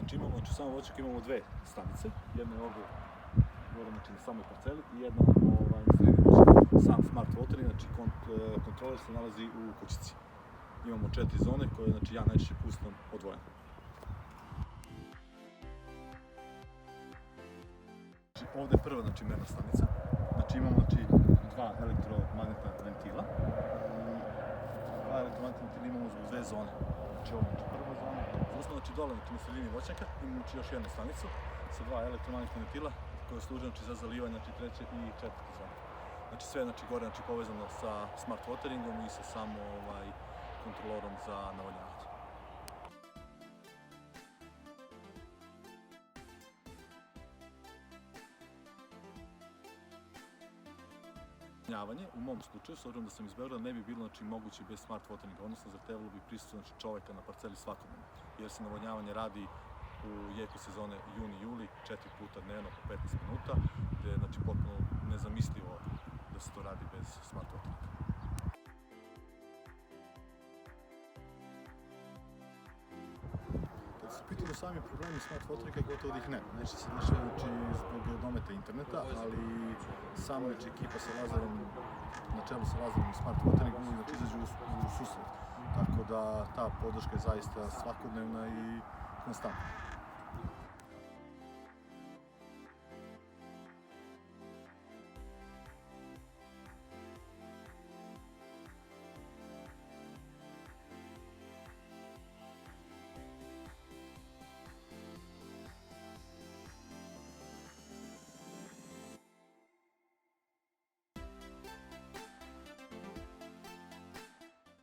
Znači imamo, znači samo voćnjak imamo dve stanice, jedna je ovdje gore, znači na samoj parceli i jedna na sredini voćnjaka. Sam smart watering, znači kontroler se nalazi u kućici. Imamo 4 zone koje znači ja najčešće pustim odvojeno. Znači ovdje je prva znači merna stanica. Znači imamo znači dva elektromagnetna ventila i dva elektromagnetna ventila imamo zbog dve zone. Znači ovo je prva zona, znači dole znači, na sredini voćnjaka imamo znači, još jednu stanicu sa dva elektromagnetna ventila koje služe znači, za zalivanje znači, treće i četvrte zone. Znači sve znači, gore znači, povezano sa smart wateringom i sa samo kontrolorom za navodnjavanje. U mom slučaju, s obzirom da sam iz Beograda, ne bi bilo znači, moguće bez smart wateringa, odnosno zahtevalo bi prisustvo znači, čoveka na parceli svakodnevno, jer se navodnjavanje radi u jeku sezone juni-juli, 4 puta dnevno po 15 minuta, gdje je znači, potpuno nezamislivo da se to radi bez smart wateringa. Kad se pitaju sami problemi smart wateringa, gotovo da ih nema. Neće se dešavati zbog dometa interneta, ali sama znači, ekipa sa Lazarom, na čelu sa Lazarom i smart wateringom, znači izađu u susret. Tako da ta podrška je zaista svakodnevna i konstantna.